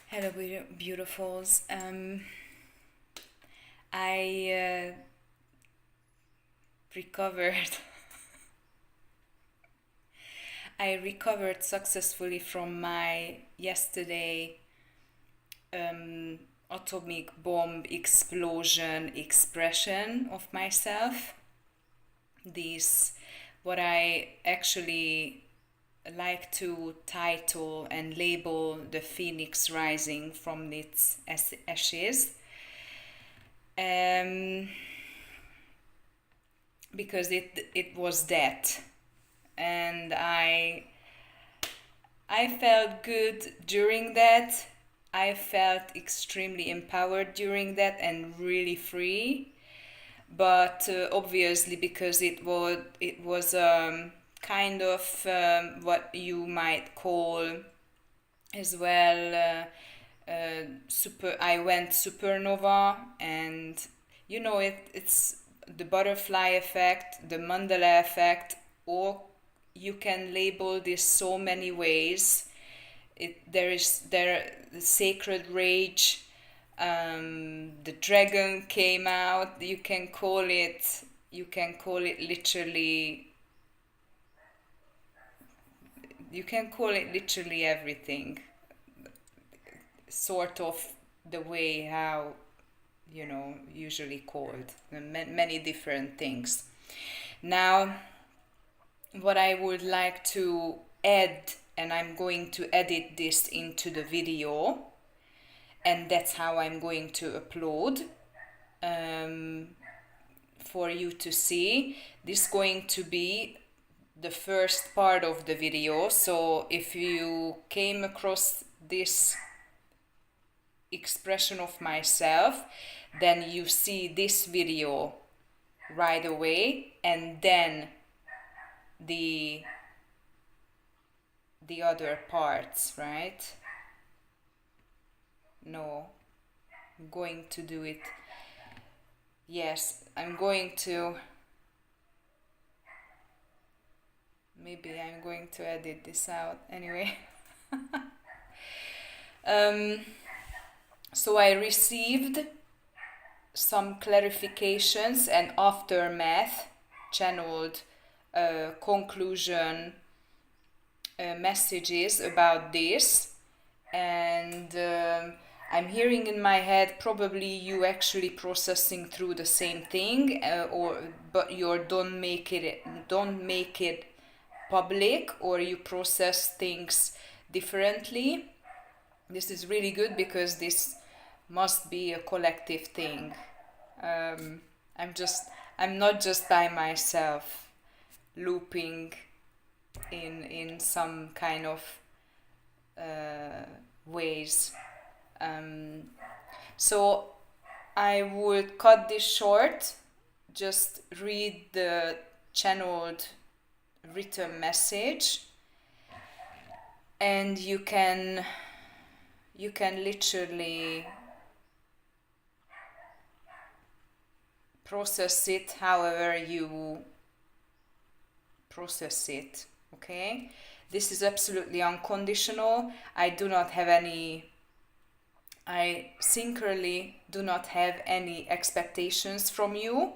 Hello, beautifuls. I recovered. I recovered successfully from my yesterday um, atomic bomb explosion expression of myself. This, what I actually like to title and label the phoenix rising from its ashes. Um, because it was that, and I felt good during that. I felt extremely empowered during that and really free. But obviously, because it was kind of what you might call as well super. I went supernova, and it's the butterfly effect, the mandala effect, or you can label this so many ways. There the sacred rage, the dragon came out. You can call it literally. You can call it literally everything, sort of the way how usually called many different things. Now, what I would like to add, and I'm going to edit this into the video, and that's how I'm going to upload um, for you to see. This is going to be the first part of the video. So if you came across this expression of myself, then you see this video right away, and then the the other parts, right? No, I'm going to do it. Yes, I'm going to. Maybe I'm going to edit this out anyway. um, so I received some clarifications and aftermath channeled conclusion messages about this, and I'm hearing in my head probably you actually processing through the same thing, or but you don't make it public, or you process things differently. This is really good because this must be a collective thing. um, I'm not just by myself looping in some kind of uh, ways. um, so I would cut this short, just read the channeled written message, and you can literally process it however you process it. Okay, this is absolutely unconditional. I sincerely do not have any expectations from you.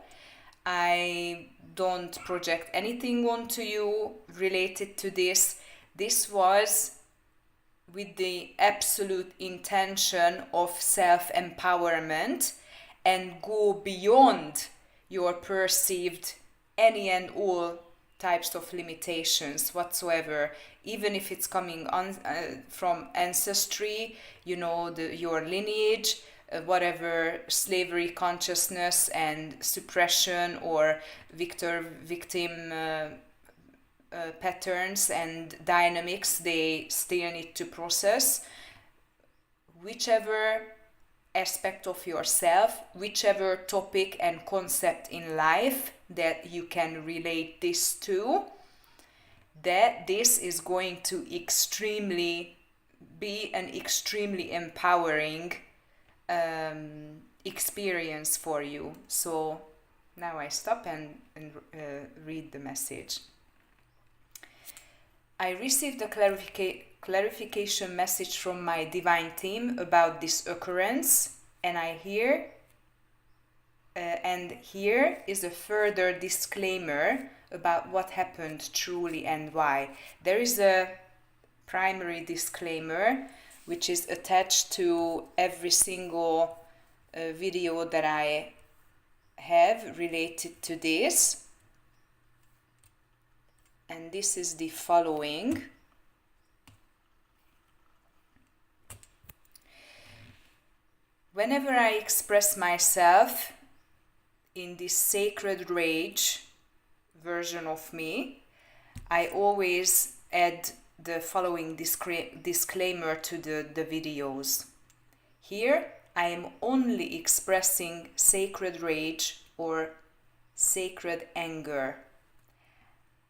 I don't project anything onto you related to this. This was with the absolute intention of self empowerment and go beyond your perceived any and all types of limitations whatsoever, even if it's coming from ancestry, your lineage, whatever slavery consciousness and suppression or victim patterns and dynamics they still need to process. Whichever aspect of yourself, whichever topic and concept in life that you can relate this to, that this is going to be an extremely empowering experience for you. So now I stop and read the message. I received a clarification message from my divine team about this occurrence, and here is a further disclaimer about what happened truly and why. There is a primary disclaimer which is attached to every single video that I have related to this, and this is the following. Whenever I express myself in this sacred rage version of me, I always add the following disclaimer to the videos. Here I am only expressing sacred rage or sacred anger.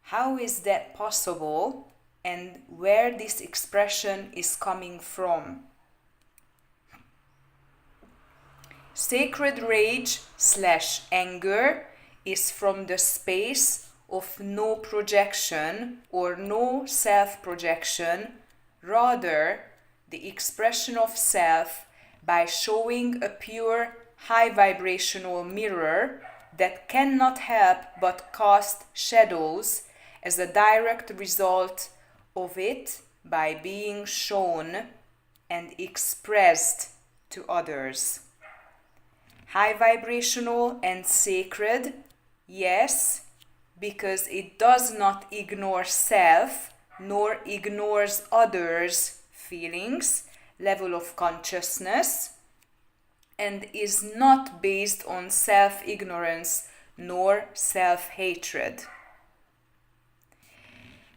How is that possible, and where this expression is coming from? Sacred rage / anger is from the space of no projection or no self-projection, rather the expression of self by showing a pure high vibrational mirror that cannot help but cast shadows as a direct result of it by being shown and expressed to others. High vibrational and sacred, yes, because it does not ignore self nor ignores others' feelings, level of consciousness, and is not based on self-ignorance nor self-hatred.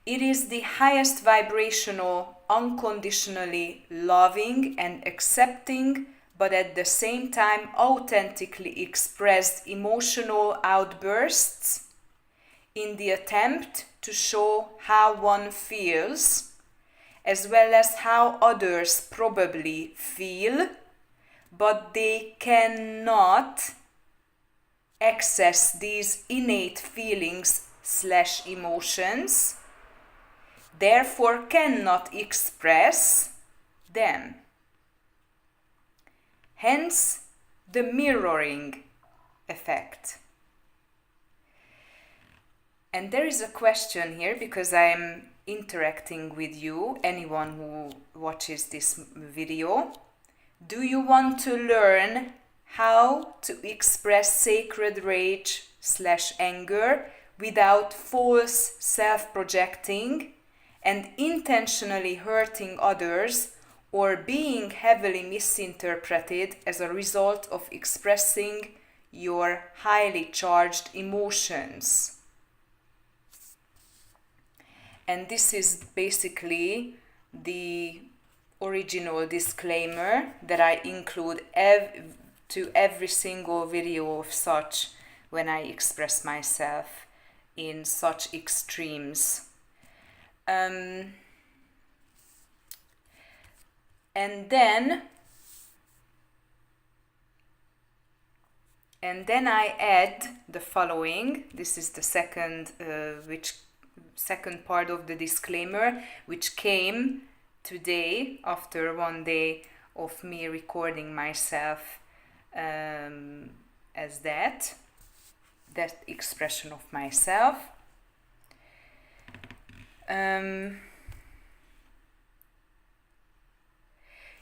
It is the highest vibrational, unconditionally loving and accepting, but at the same time authentically expressed emotional outbursts in the attempt to show how one feels, as well as how others probably feel, but they cannot access these innate feelings / emotions, therefore cannot express them. Hence the mirroring effect. And there is a question here, because I am interacting with you, anyone who watches this video. Do you want to learn how to express sacred rage / anger without false self-projecting and intentionally hurting others, or being heavily misinterpreted as a result of expressing your highly charged emotions? And this is basically the original disclaimer that I include to every single video of such when I express myself in such extremes. And then I add the following. This is the second part of the disclaimer, which came today after one day of me recording myself as that expression of myself.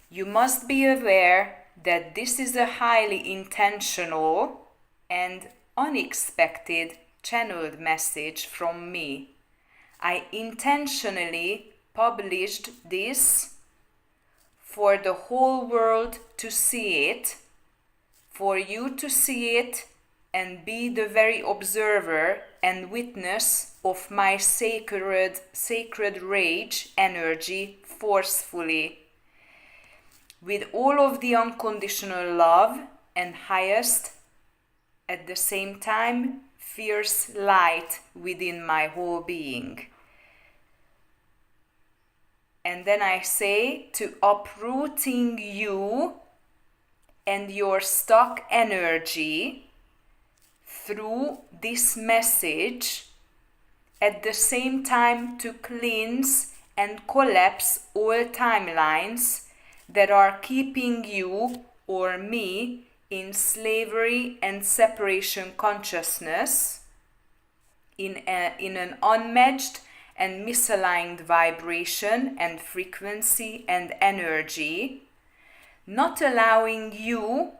You must be aware that this is a highly intentional and unexpected channeled message from me. I intentionally published this for the whole world to see it, for you to see it and be the very observer and witness of my sacred rage energy forcefully, with all of the unconditional love and highest, at the same time, fierce light within my whole being. And then I say, to uprooting you and your stuck energy through this message at the same time to cleanse and collapse all timelines that are keeping you or me in slavery and separation consciousness, in an unmatched and misaligned vibration and frequency and energy, not allowing you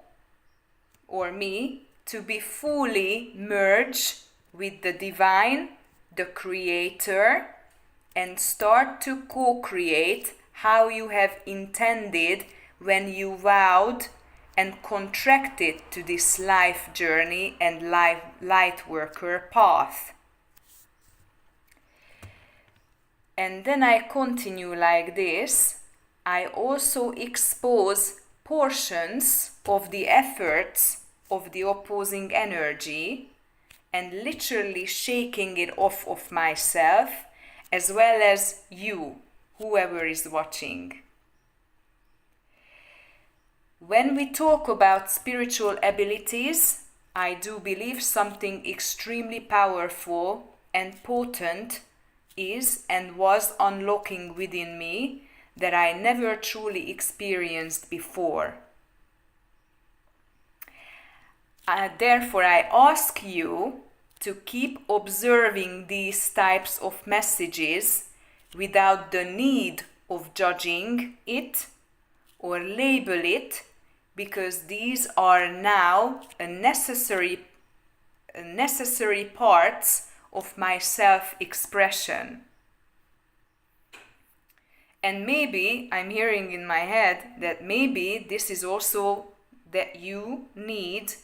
or me to be fully merged with the divine, the creator, and start to co-create how you have intended when you vowed and contracted to this life journey and light worker path. And then I continue like this. I also expose portions of the efforts of the opposing energy and literally shaking it off of myself, as well as you, whoever is watching. When we talk about spiritual abilities, I do believe something extremely powerful and potent is and was unlocking within me that I never truly experienced before. Therefore, I ask you to keep observing these types of messages without the need of judging it or label it, because these are now a necessary parts of my self-expression. And maybe I'm hearing in my head that maybe this is also that you need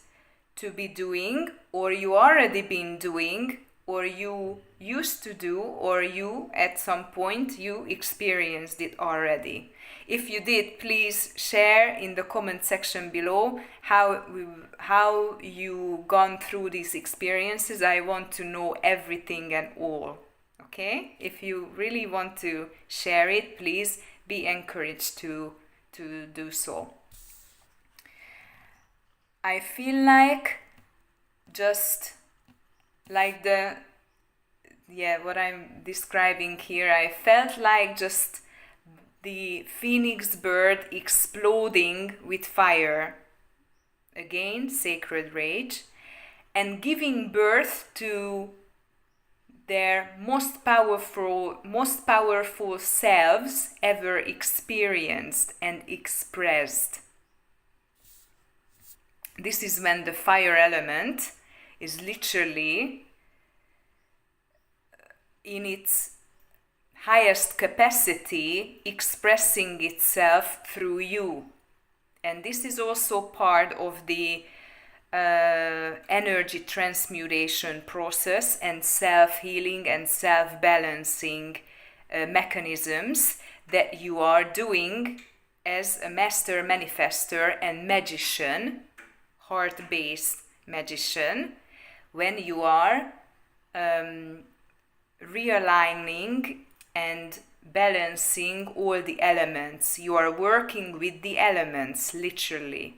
to be doing, or you already been doing, or you used to do, or you at some point you experienced it already. If you did, please share in the comment section below how you gone through these experiences. I want to know everything and all. Okay? If you really want to share it, please be encouraged to do so. I feel like just like what I'm describing here, I felt like just the phoenix bird exploding with fire. Again, sacred rage, and giving birth to their most powerful selves ever experienced and expressed. This is when the fire element is literally in its highest capacity expressing itself through you. And this is also part of the energy transmutation process and self-healing and self-balancing mechanisms that you are doing as a master manifester and magician, heart-based magician, when you are realigning and balancing all the elements. You are working with the elements, literally.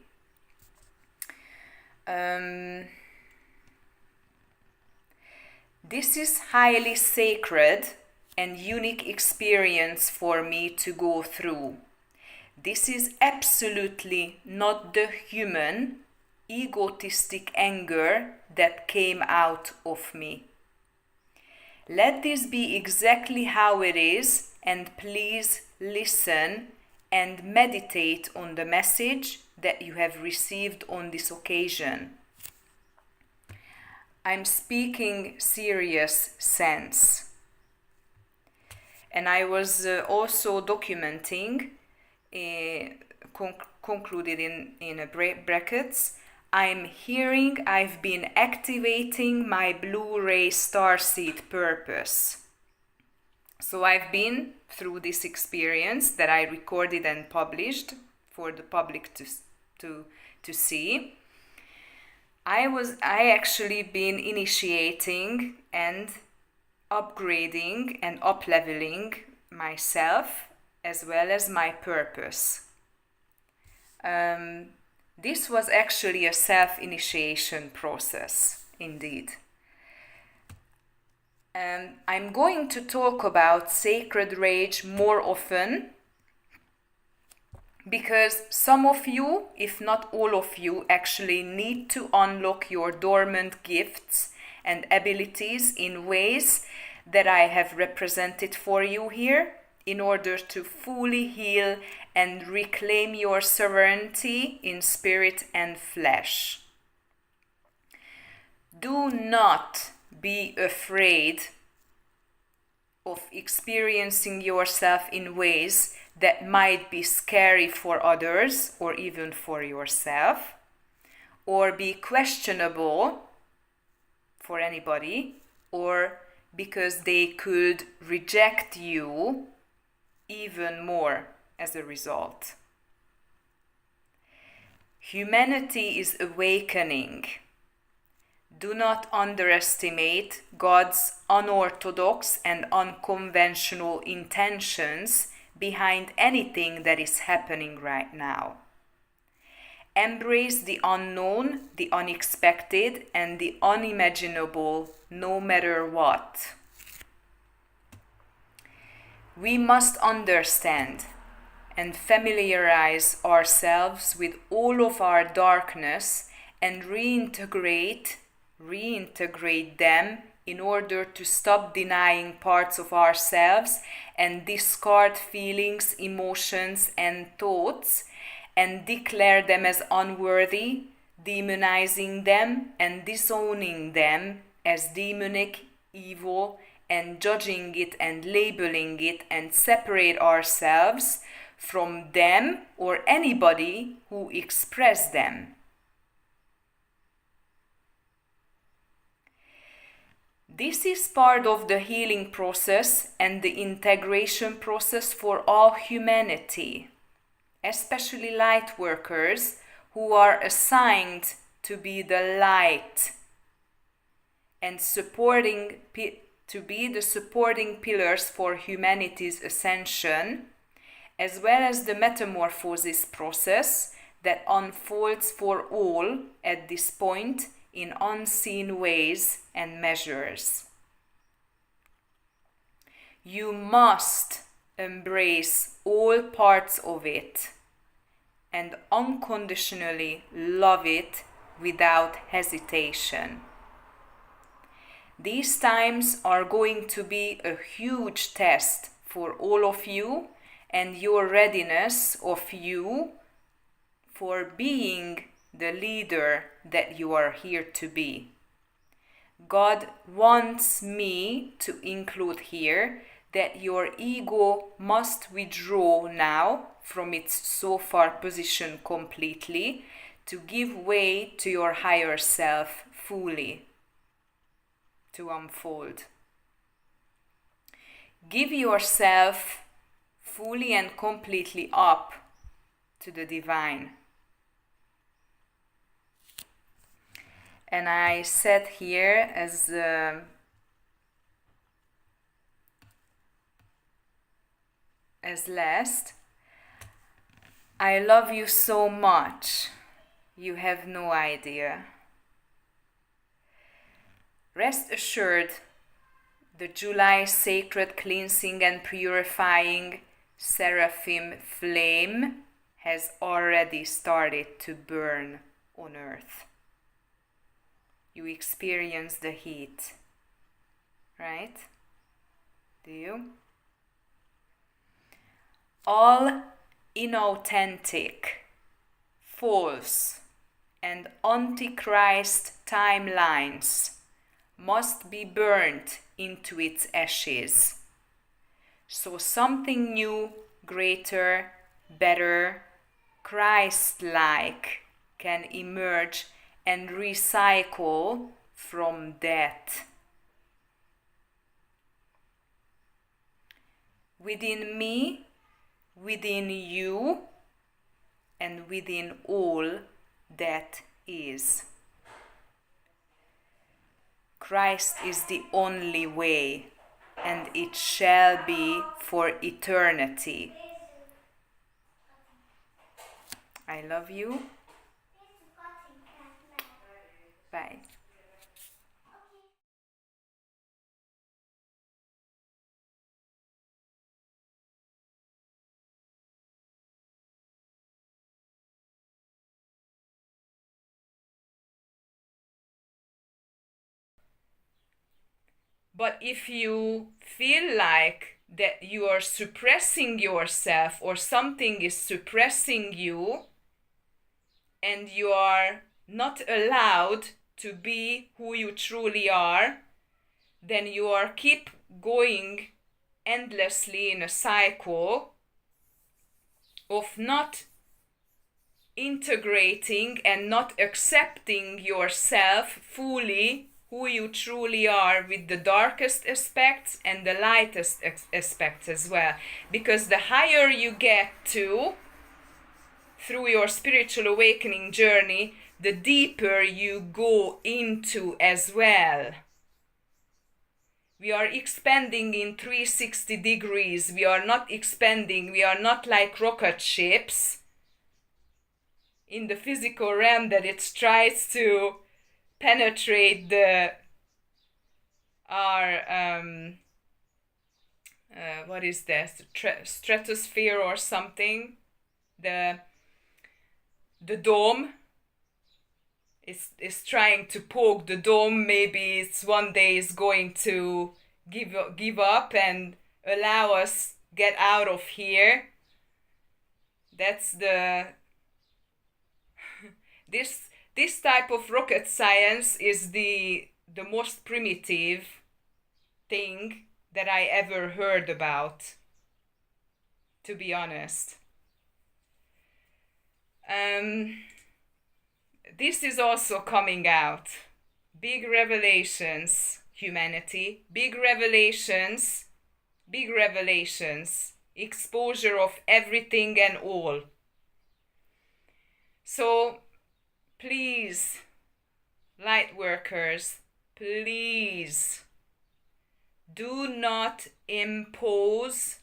This is highly sacred and unique experience for me to go through. This is absolutely not the human, egotistic anger that came out of me. Let this be exactly how it is, and please listen and meditate on the message that you have received on this occasion. I'm speaking serious sense. And I was also documenting, concluded in brackets, I'm hearing I've been activating my Blu-ray starseed purpose. So I've been through this experience that I recorded and published for the public to see. I actually been initiating and upgrading and up-leveling myself as well as my purpose. This was actually a self-initiation process, indeed. And I'm going to talk about sacred rage more often because some of you, if not all of you, actually need to unlock your dormant gifts and abilities in ways that I have represented for you here in order to fully heal and reclaim your sovereignty in spirit and flesh. Do not be afraid of experiencing yourself in ways that might be scary for others or even for yourself, or be questionable for anybody, or because they could reject you even more as a result. Humanity is awakening. Do not underestimate God's unorthodox and unconventional intentions behind anything that is happening right now. Embrace the unknown, the unexpected, and the unimaginable, no matter what. We must understand and familiarize ourselves with all of our darkness and reintegrate them in order to stop denying parts of ourselves and discard feelings, emotions, and thoughts and declare them as unworthy, demonizing them and disowning them as demonic, evil, and judging it and labeling it, and separate ourselves from them or anybody who express them. This is part of the healing process and the integration process for all humanity, especially light workers who are assigned to be the light and to be the supporting pillars for humanity's ascension, as well as the metamorphosis process that unfolds for all at this point in unseen ways and measures. You must embrace all parts of it and unconditionally love it without hesitation. These times are going to be a huge test for all of you and your readiness of you for being the leader that you are here to be. God wants me to include here that your ego must withdraw now from its so far position completely to give way to your higher self fully, to unfold. Give yourself fully and completely up to the divine. And I said here as last, I love you so much, you have no idea. Rest assured, the July sacred cleansing and purifying seraphim flame has already started to burn on earth. You experience the heat, right? Do you? All inauthentic, false, and antichrist timelines must be burnt into its ashes, so something new, greater, better, Christ-like can emerge and recycle from death. Within me, within you, and within all that is. Christ is the only way, and it shall be for eternity. I love you. Bye. But if you feel like that you are suppressing yourself or something is suppressing you and you are not allowed to be who you truly are, then you are keep going endlessly in a cycle of not integrating and not accepting yourself fully, who you truly are, with the darkest aspects and the lightest aspects as well. Because the higher you get to through your spiritual awakening journey, the deeper you go into as well. We are expanding in 360 degrees. We are not expanding. We are not like rocket ships in the physical realm that it tries to penetrate our what is that, stratosphere or something, the dome. Is trying to poke the dome. Maybe it's one day is going to give up and allow us get out of here. That's the this type of rocket science is the most primitive thing that I ever heard about, to be honest. This is also coming out. Big revelations, humanity. Big revelations. Exposure of everything and all. So, please, Lightworkers, please do not impose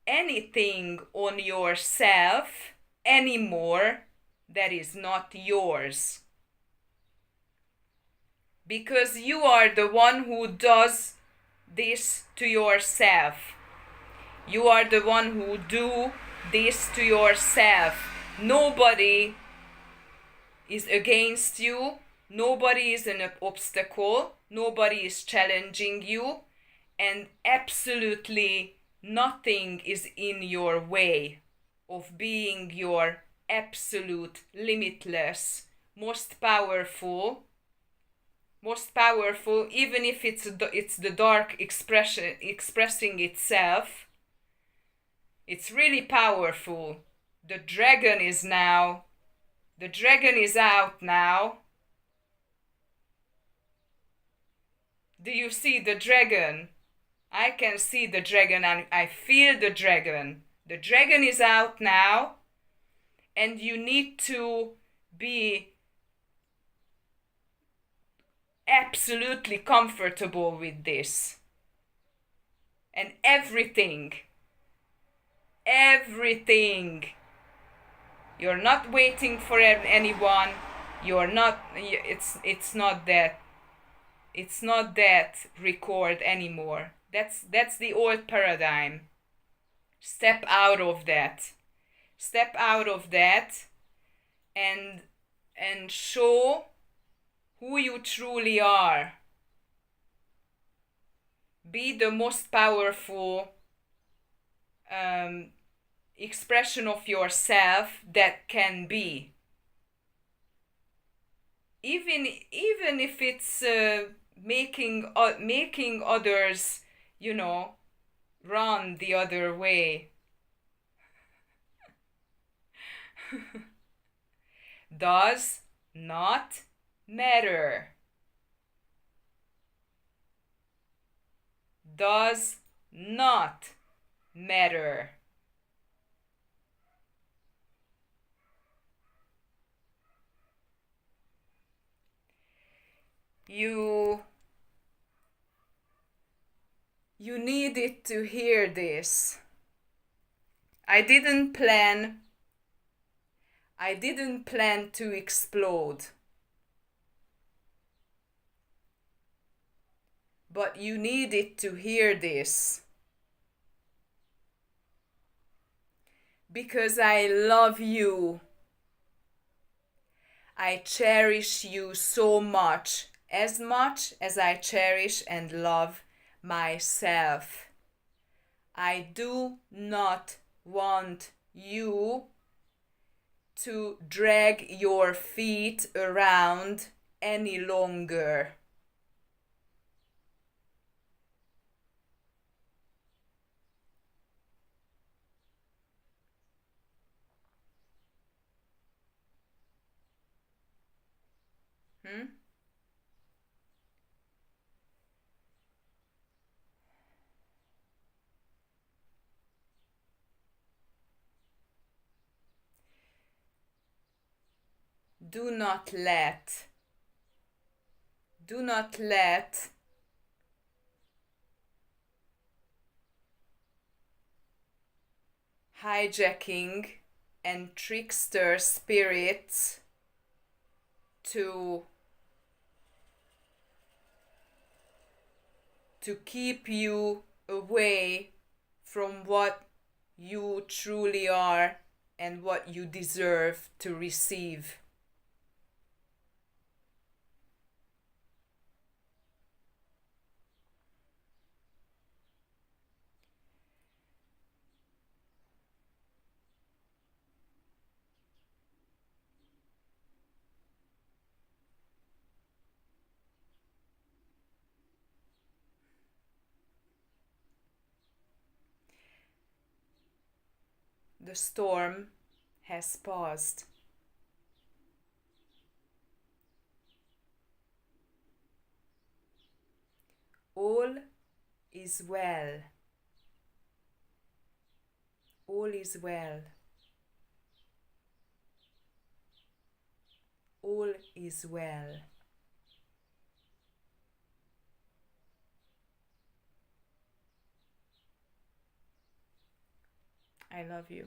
anything on yourself anymore that is not yours. Because you are the one who does this to yourself. You are the one who do this to yourself. Nobody is against you. Nobody is an obstacle. Nobody is challenging you. And absolutely nothing is in your way of being your absolute, limitless, most powerful, even if it's the dark expressing itself. It's really powerful. The dragon is out now. Do you see the dragon? I can see the dragon and I feel the dragon. The dragon is out now. And you need to be absolutely comfortable with this. And everything. You're not waiting for anyone. You're not, it's not that record anymore. That's the old paradigm. Step out of that and show who you truly are. Be the most powerful expression of yourself that can be. Even if it's making others, run the other way. Does not matter. Does not matter. You needed to hear this. I didn't plan to explode. But you needed to hear this. Because I love you. I cherish you so much as much as I cherish and love myself. I do not want you to drag your feet around any longer. Do not let, do not let hijacking and trickster spirits to keep you away from what you truly are and what you deserve to receive. The storm has paused. All is well. All is well. All is well. I love you.